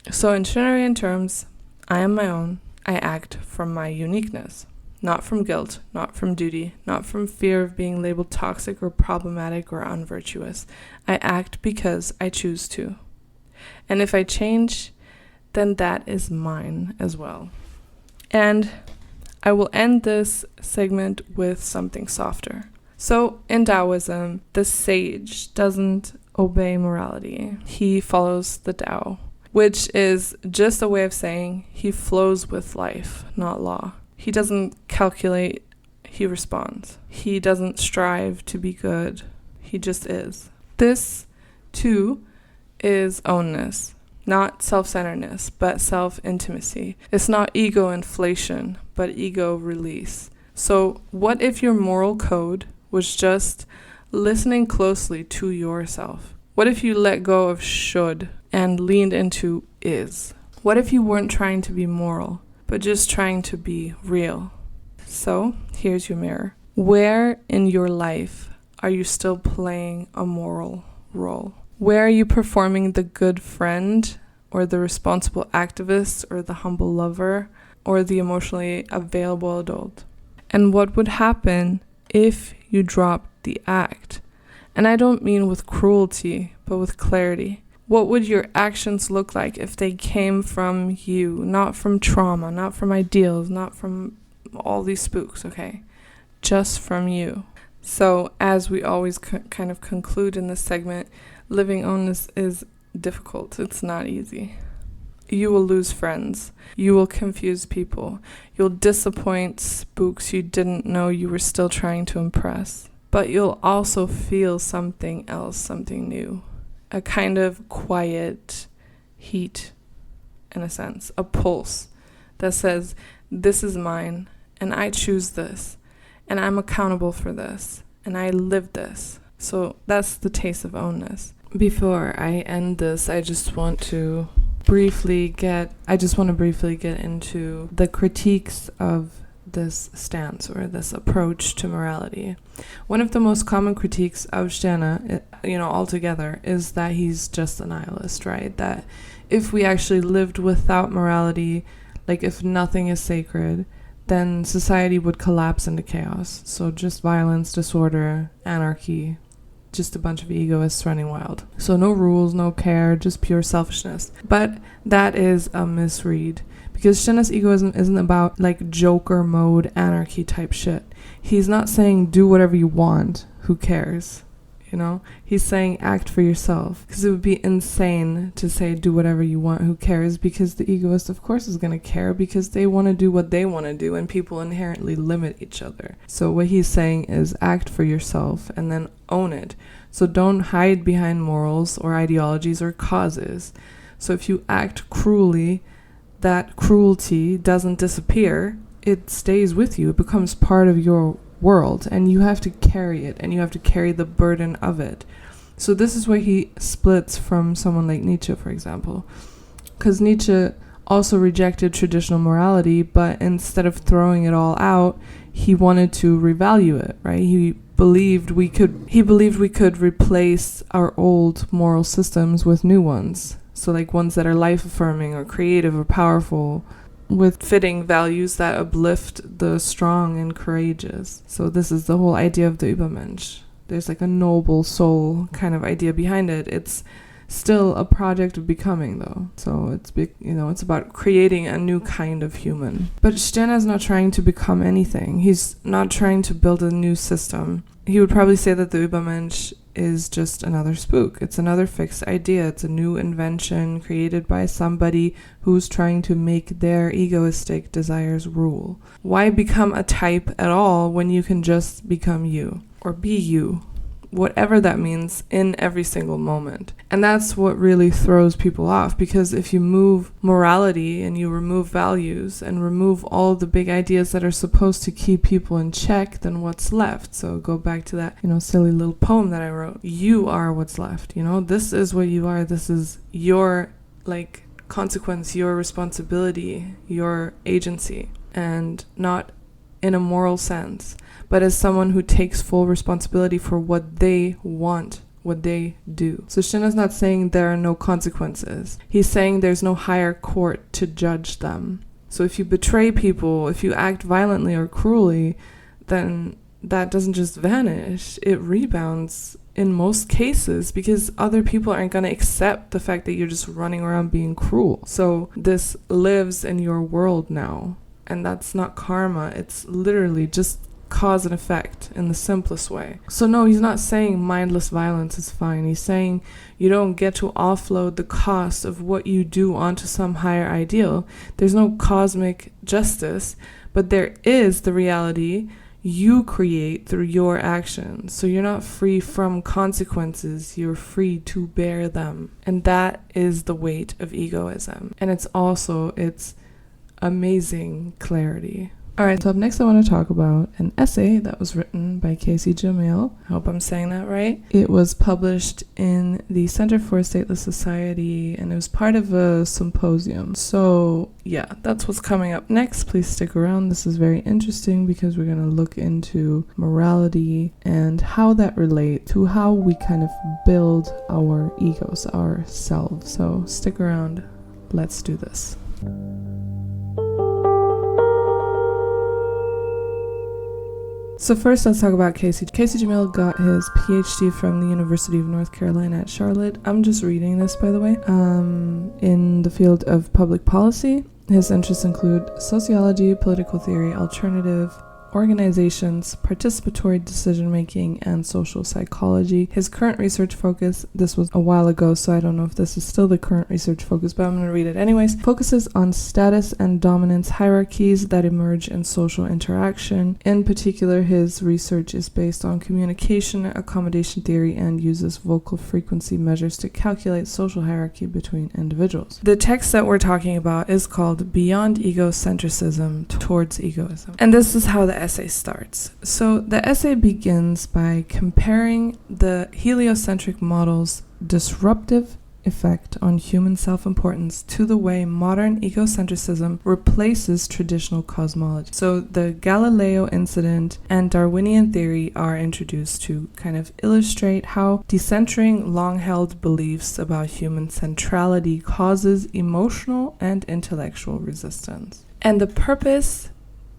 [SPEAKER 1] So in Trinitarian terms, I am my own. I act from my uniqueness. Not from guilt, not from duty, not from fear of being labeled toxic or problematic or unvirtuous. I act because I choose to. And if I change, then that is mine as well. And I will end this segment with something softer. So in Taoism, the sage doesn't obey morality. He follows the Tao, which is just a way of saying he flows with life, not law. He doesn't calculate, he responds. He doesn't strive to be good, he just is. This, too, is ownness, not self-centeredness, but self-intimacy. It's not ego inflation, but ego release. So what if your moral code was just listening closely to yourself? What if you let go of should and leaned into is? What if you weren't trying to be moral, but just trying to be real? So here's your mirror. Where in your life are you still playing a moral role? Where are you performing the good friend or the responsible activist or the humble lover or the emotionally available adult? And what would happen if you dropped the act? And I don't mean with cruelty, but with clarity. What would your actions look like if they came from you, not from trauma, not from ideals, not from all these spooks, okay? Just from you. So as we always kind of conclude in this segment, living ownness is difficult. It's not easy. You will lose friends. You will confuse people. You'll disappoint spooks you didn't know you were still trying to impress. but you'll also feel something else, something new. A kind of quiet heat, in a sense, a pulse that says, this is mine, and I choose this, and I'm accountable for this, and I live this. So that's the taste of ownness. Before I end this, I just want to briefly get into the critiques of this stance or this approach to morality. One of the most common critiques of Sterne, altogether, is that he's just a nihilist, right? That if we actually lived without morality, like if nothing is sacred, then society would collapse into chaos. So just violence, disorder, anarchy, just a bunch of egoists running wild. So no rules, no care, just pure selfishness. But that is a misread, because Sterne's egoism isn't about like Joker mode anarchy type shit. He's not saying do whatever you want, who cares? He's saying act for yourself, because it would be insane to say do whatever you want, who cares, because the egoist of course is going to care, because they want to do what they want to do, and people inherently limit each other. So what he's saying is act for yourself and then own it. So don't hide behind morals or ideologies or causes. So if you act cruelly, that cruelty doesn't disappear, it stays with you, it becomes part of your world, and you have to carry it, and you have to carry the burden of it. So this is where he splits from someone like Nietzsche, for example, because Nietzsche also rejected traditional morality, but instead of throwing it all out, he wanted to revalue it, right? He believed we could replace our old moral systems with new ones, so like ones that are life-affirming or creative or powerful, with fitting values that uplift the strong and courageous. So this is the whole idea of the Übermensch. There's like a noble soul kind of idea behind it. It's still a project of becoming, though. So it's about creating a new kind of human. But Sterne is not trying to become anything. He's not trying to build a new system. He would probably say that the Übermensch is just another spook. It's another fixed idea. It's a new invention created by somebody who's trying to make their egoistic desires rule. Why become a type at all when you can just become you, or be you, whatever that means, in every single moment? And that's what really throws people off, because if you move morality and you remove values and remove all the big ideas that are supposed to keep people in check, then what's left? So go back to that, silly little poem that I wrote. You are what's left, this is what you are. This is your consequence, your responsibility, your agency, and not in a moral sense, but as someone who takes full responsibility for what they want, what they do. So Sterne is not saying there are no consequences. He's saying there's no higher court to judge them. So if you betray people, if you act violently or cruelly, then that doesn't just vanish. It rebounds in most cases, because other people aren't going to accept the fact that you're just running around being cruel. So this lives in your world now. And that's not karma. It's literally just cause and effect in the simplest way. So no, he's not saying mindless violence is fine. He's saying you don't get to offload the cost of what you do onto some higher ideal. There's no cosmic justice, but there is the reality you create through your actions. So you're not free from consequences. You're free to bear them. And that is the weight of egoism. And it's also its amazing clarity. Alright, so up next I want to talk about an essay that was written by Cayce Jamil. I hope I'm saying that right. It was published in the Center for a Stateless Society, and it was part of a symposium. So yeah, that's what's coming up next. Please stick around. This is very interesting, because we're going to look into morality and how that relates to how we kind of build our egos, ourselves. So stick around. Let's do this. So first, let's talk about Cayce. Cayce Jamil got his PhD from the University of North Carolina at Charlotte. I'm just reading this, by the way. In the field of public policy, his interests include sociology, political theory, alternative organizations, participatory decision-making, and social psychology. His current research focus, this was a while ago, so I don't know if this is still the current research focus, but I'm going to read it anyways, focuses on status and dominance hierarchies that emerge in social interaction. In particular, his research is based on communication, accommodation theory, and uses vocal frequency measures to calculate social hierarchy between individuals. The text that we're talking about is called Beyond Egocentrism Towards Egoism. And this is how the essay starts. So the essay begins by comparing the heliocentric model's disruptive effect on human self-importance to the way modern egocentrism replaces traditional cosmology. So the Galileo incident and Darwinian theory are introduced to kind of illustrate how decentering long-held beliefs about human centrality causes emotional and intellectual resistance. And the purpose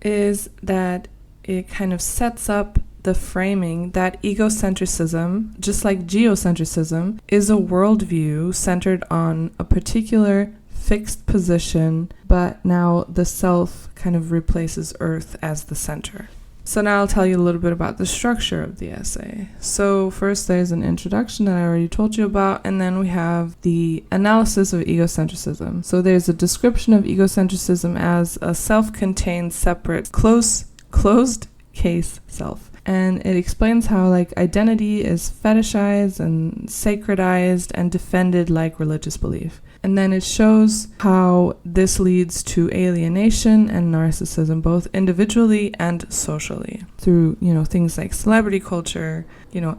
[SPEAKER 1] is that it kind of sets up the framing that egocentrism, just like geocentrism, is a worldview centered on a particular fixed position, but now the self kind of replaces Earth as the center. So now I'll tell you a little bit about the structure of the essay. So first there's an introduction that I already told you about, and then we have the analysis of egocentrism. So there's a description of egocentrism as a self-contained, separate, closed case self. And it explains how identity is fetishized and sacredized and defended like religious belief. And then it shows how this leads to alienation and narcissism, both individually and socially, through, things like celebrity culture,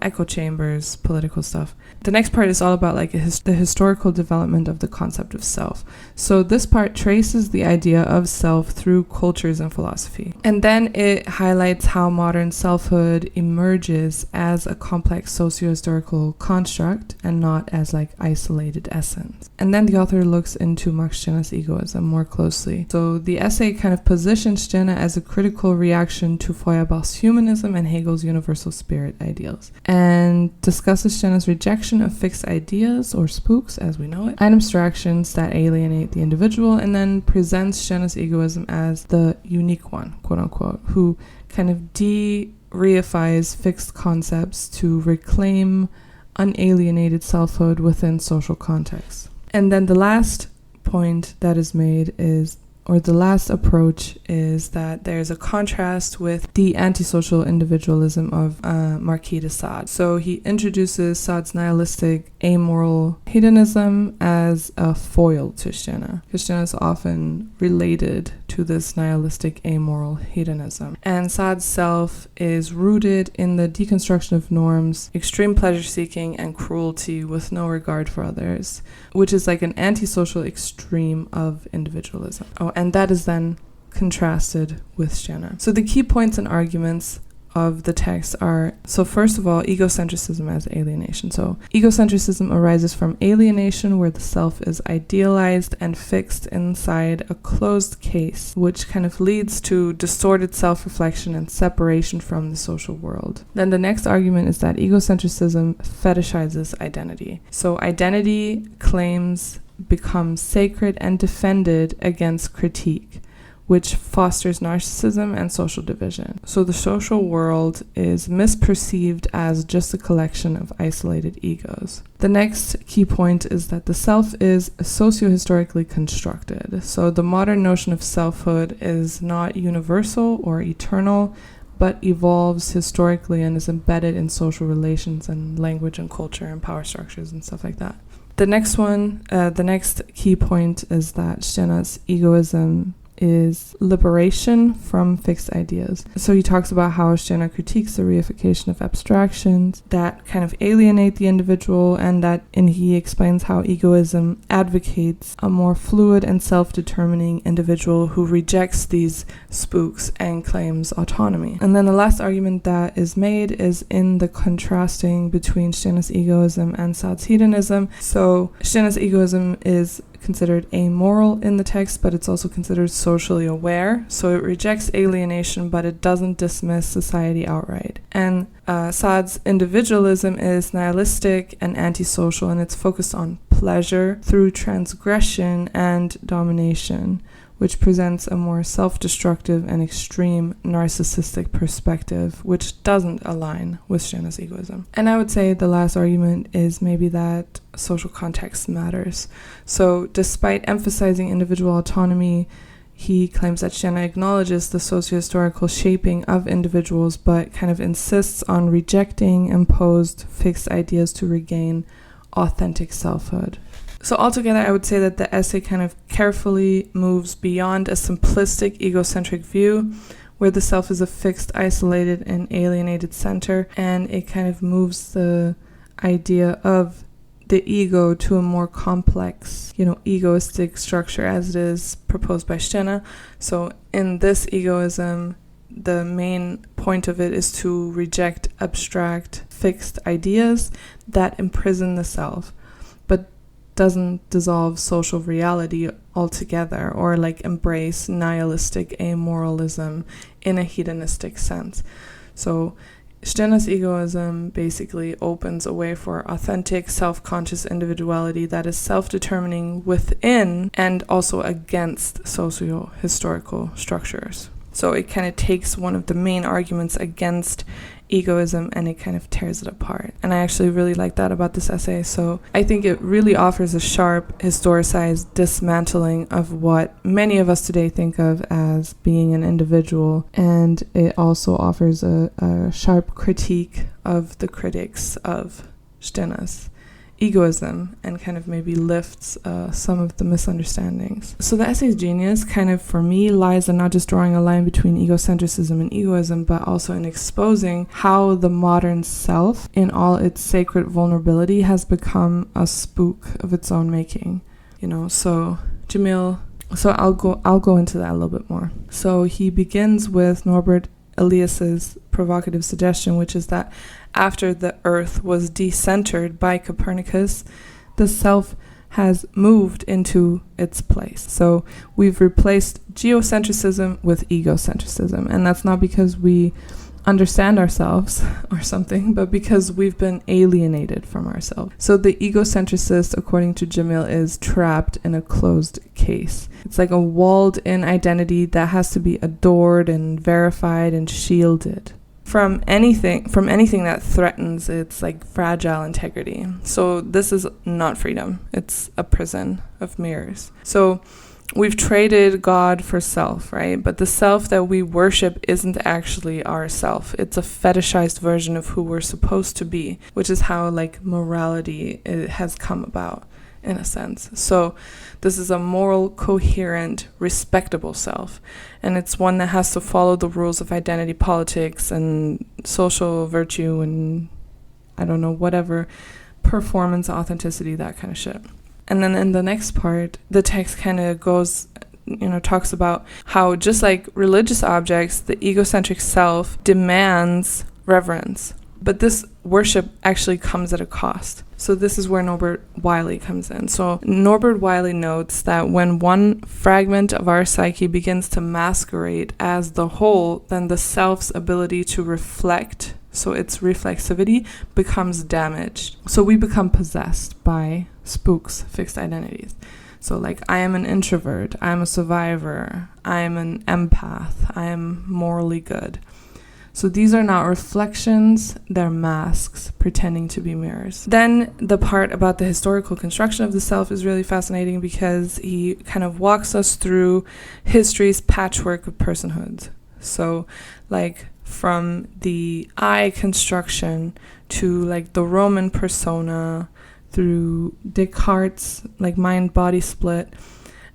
[SPEAKER 1] echo chambers, political stuff. The next part is all about the historical development of the concept of self. So this part traces the idea of self through cultures and philosophy. And then it highlights how modern selfhood emerges as a complex socio-historical construct and not as isolated essence. And then the author looks into Max Stirner's egoism more closely. So the essay kind of positions Stirner as a critical reaction to Feuerbach's humanism and Hegel's universal spirit ideals, and discusses Stirner's rejection of fixed ideas, or spooks as we know it, and abstractions that alienate the individual, and then presents Stirner's egoism as the unique one, quote unquote, who kind of reifies fixed concepts to reclaim unalienated selfhood within social contexts. And then the last point that is made is, or the last approach is, that there's a contrast with the antisocial individualism of Marquis de Sade. So he introduces Sade's nihilistic amoral hedonism as a foil to Stirner, because Stirner is often related to this nihilistic amoral hedonism. And Sade's self is rooted in the deconstruction of norms, extreme pleasure-seeking, and cruelty with no regard for others, which is an antisocial extreme of individualism. And that is then contrasted with Stirner. So the key points and arguments of the text are, so first of all, egocentrism as alienation. So egocentrism arises from alienation, where the self is idealized and fixed inside a closed case, which kind of leads to distorted self-reflection and separation from the social world. Then the next argument is that egocentrism fetishizes identity. So identity claims become sacred and defended against critique, which fosters narcissism and social division. So the social world is misperceived as just a collection of isolated egos. The next key point is that the self is socio-historically constructed. So the modern notion of selfhood is not universal or eternal, but evolves historically and is embedded in social relations and language and culture and power structures and stuff like that. The next key point is that Stirner's egoism is liberation from fixed ideas. So he talks about how Stirner critiques the reification of abstractions that kind of alienate the individual, and he explains how egoism advocates a more fluid and self-determining individual who rejects these spooks and claims autonomy. And then the last argument that is made is in the contrasting between Stirner's egoism and Sade's hedonism. So Stirner's egoism is considered amoral in the text, but it's also considered socially aware. So it rejects alienation, but it doesn't dismiss society outright. And Sade's individualism is nihilistic and antisocial, and it's focused on pleasure through transgression and domination, which presents a more self-destructive and extreme narcissistic perspective, which doesn't align with Shtena's egoism. And I would say the last argument is maybe that social context matters. So despite emphasizing individual autonomy, he claims that Shtena acknowledges the socio-historical shaping of individuals, but kind of insists on rejecting imposed fixed ideas to regain authentic selfhood. So altogether, I would say that the essay kind of carefully moves beyond a simplistic egocentric view where the self is a fixed, isolated, and alienated center, and it kind of moves the idea of the ego to a more complex, egoistic structure as it is proposed by Shtena. So in this egoism, the main point of it is to reject abstract, fixed ideas that imprison the self, but doesn't dissolve social reality altogether or embrace nihilistic amoralism in a hedonistic sense. So Shtena's egoism basically opens a way for authentic, self-conscious individuality that is self-determining within and also against socio-historical structures. So it kind of takes one of the main arguments against egoism and it kind of tears it apart. And I actually really like that about this essay. So I think it really offers a sharp, historicized dismantling of what many of us today think of as being an individual. And it also offers a sharp critique of the critics of Shtena's egoism and kind of maybe lifts some of the misunderstandings. So the essay's genius kind of, for me, lies in not just drawing a line between egocentrism and egoism, but also in exposing how the modern self, in all its sacred vulnerability, has become a spook of its own making. So Jamil, so I'll go into that a little bit more. So he begins with Norbert Elias's provocative suggestion, which is that after the Earth was decentered by Copernicus, the self has moved into its place. So we've replaced geocentrism with egocentrism, and that's not because we understand ourselves or something, but because we've been alienated from ourselves. So the egocentricist, according to Jamil, is trapped in a closed case. It's like a walled-in identity that has to be adored and verified and shielded from anything that threatens its fragile integrity. So this is not freedom. It's a prison of mirrors. So we've traded God for self, right? But the self that we worship isn't actually our self. It's a fetishized version of who we're supposed to be, which is how morality has come about in a sense. So this is a moral, coherent, respectable self. And it's one that has to follow the rules of identity politics and social virtue and whatever performance, authenticity, that kind of shit. And then in the next part, the text kind of goes, talks about how just like religious objects, the egocentric self demands reverence. But this worship actually comes at a cost. So this is where Norbert Wiley comes in. So Norbert Wiley notes that when one fragment of our psyche begins to masquerade as the whole, then the self's ability to reflect, so its reflexivity, becomes damaged. So we become possessed by spooks, fixed identities. So I am an introvert, I am a survivor, I am an empath, I am morally good. So these are not reflections, they're masks pretending to be mirrors. Then the part about the historical construction of the self is really fascinating because he kind of walks us through history's patchwork of personhoods. So from the I construction to the Roman persona, through Descartes' mind-body split.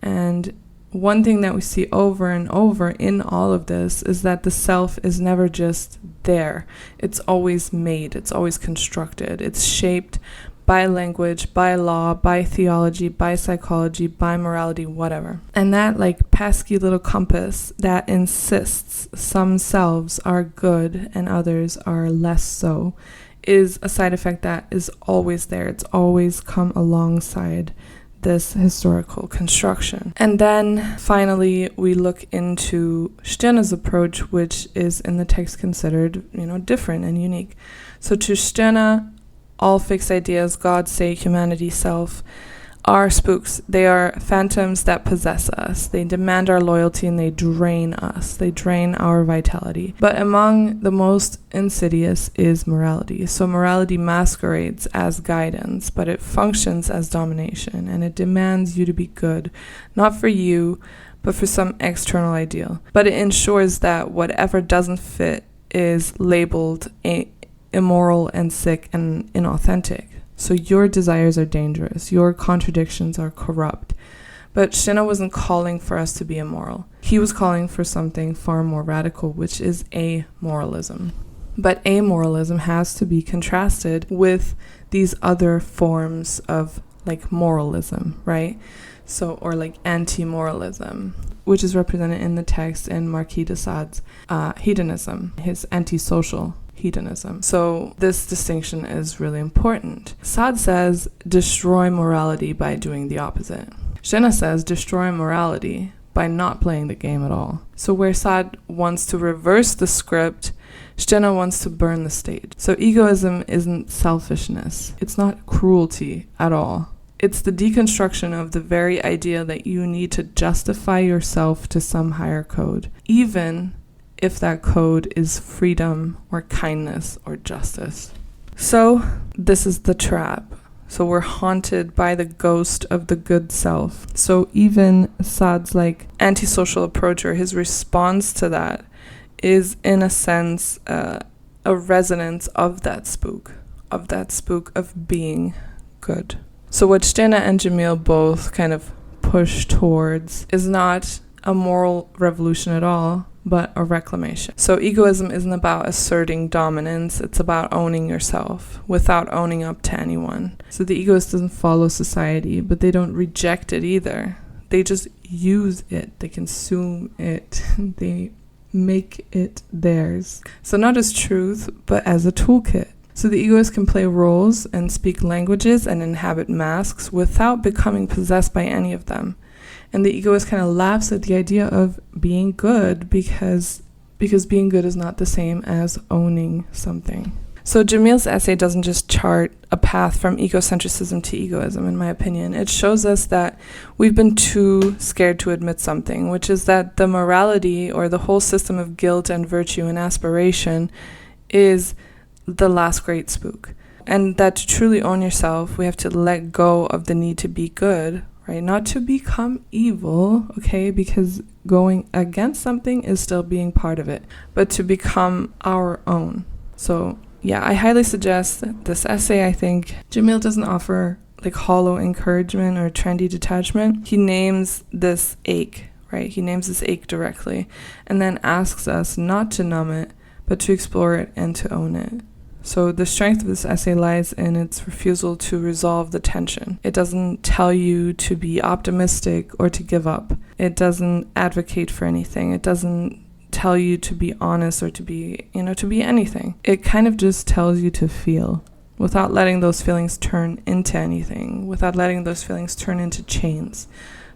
[SPEAKER 1] And one thing that we see over and over in all of this is that the self is never just there. It's always made. It's always constructed. It's shaped by language, by law, by theology, by psychology, by morality, whatever. And that pesky little compass that insists some selves are good and others are less so is a side effect that is always there. It's always come alongside this historical construction. And then finally we look into Shtena's approach, which is in the text considered, different and unique. So to Shtena, all fixed ideas, God, say, humanity, self, are spooks. They are phantoms that possess us. They demand our loyalty and they drain us. They drain our vitality. But among the most insidious is morality. So morality masquerades as guidance, but it functions as domination, and it demands you to be good, not for you, but for some external ideal. But it ensures that whatever doesn't fit is labeled immoral and sick and inauthentic. So your desires are dangerous. Your contradictions are corrupt. But Shinna wasn't calling for us to be immoral. He was calling for something far more radical, which is amoralism. But amoralism has to be contrasted with these other forms of like moralism, right? So, or like anti-moralism, which is represented in the text in Marquis de Sade's hedonism, his antisocial hedonism. So this distinction is really important. Sade says, destroy morality by doing the opposite. Shinna says, destroy morality by not playing the game at all. So where Sade wants to reverse the script, Shinna wants to burn the stage. So egoism isn't selfishness. It's not cruelty at all. It's the deconstruction of the very idea that you need to justify yourself to some higher code, even if that code is freedom or kindness or justice. So this is the trap. So we're haunted by the ghost of the good self. So even Sade's like antisocial approach, or his response to that, is in a sense a resonance of that spook of being good. So what Shinna and Jamil both kind of push towards is not a moral revolution at all, but a reclamation. So egoism isn't about asserting dominance, it's about owning yourself without owning up to anyone. So the egoist doesn't follow society, but they don't reject it either. They just use it, they consume it, they make it theirs. So not as truth, but as a toolkit. So the egoist can play roles and speak languages and inhabit masks without becoming possessed by any of them. And the egoist kind of laughs at the idea of being good because being good is not the same as owning something. So Jamil's essay doesn't just chart a path from egocentrism to egoism, in my opinion. It shows us that we've been too scared to admit something, which is that the morality or the whole system of guilt and virtue and aspiration is the last great spook. And that to truly own yourself, we have to let go of the need to be good, right? Not to become evil, okay? Because going against something is still being part of it, but to become our own. So yeah, I highly suggest this essay. I think Jamil doesn't offer like hollow encouragement or trendy detachment. He names this ache, right? He names this ache directly and then asks us not to numb it, but to explore it and to own it. So the strength of this essay lies in its refusal to resolve the tension. It doesn't tell you to be optimistic or to give up. It doesn't advocate for anything. It doesn't tell you to be honest or to be anything. It kind of just tells you to feel without letting those feelings turn into anything, without letting those feelings turn into chains.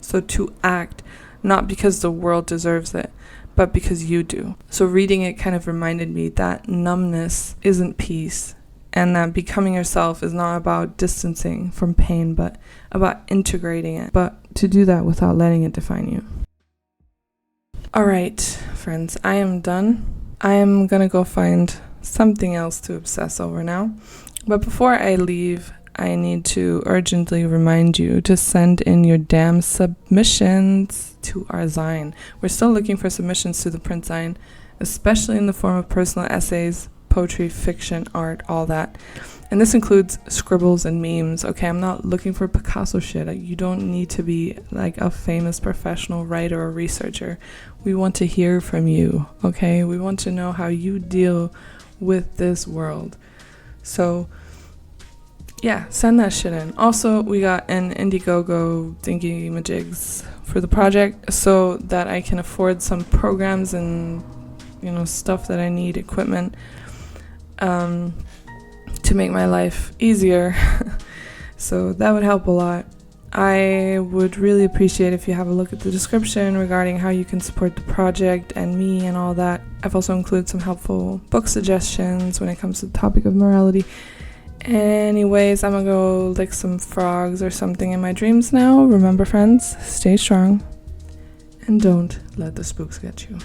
[SPEAKER 1] So to act, not because the world deserves it, but because you do. So reading it kind of reminded me that numbness isn't peace, and that becoming yourself is not about distancing from pain, but about integrating it, but to do that without letting it define you. All right, friends, I am done. I am gonna go find something else to obsess over now. But before I leave, I need to urgently remind you to send in your damn submissions to our Zine. We're still looking for submissions to the print Zine, especially in the form of personal essays, poetry, fiction, art, all that. And this includes scribbles and memes. Okay, I'm not looking for Picasso shit. You don't need to be like a famous professional writer or researcher. We want to hear from you, okay? We want to know how you deal with this world. So yeah, send that shit in. Also, we got an Indiegogo thingy-majigs for the project so that I can afford some programs and, stuff that I need, equipment, to make my life easier. So that would help a lot. I would really appreciate if you have a look at the description regarding how you can support the project and me and all that. I've also included some helpful book suggestions when it comes to the topic of morality. Anyways, I'm gonna go lick some frogs or something in my dreams now. Remember, friends, stay strong and don't let the spooks get you.